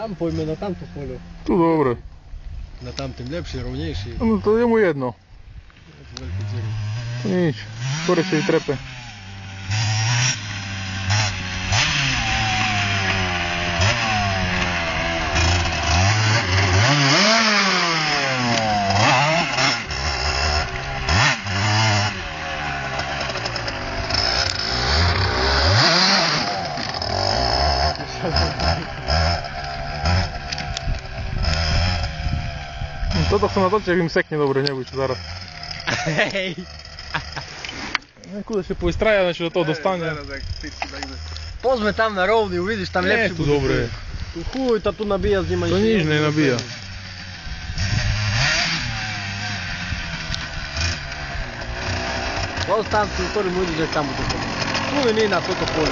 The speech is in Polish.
Tam pojmy na tamto polu. Tu dobre. Na tamtym lepszy, równiejszy. No to jemu jedno. Wielki dzień. To nic. Skoro się trepy. To chcę natoczyć, jak im seknie dobre, nie bój się zaraz. Hej! No kurde się poistraja, na się do toho dostanie. Pozmy tam na równy, uwidzisz tam Nie, lepszy. tu dobry. Tu chuj, to tu nabija z nim. To nic nie nabija. Zostaw, który mówi, że tam to. Tu nie na to pole.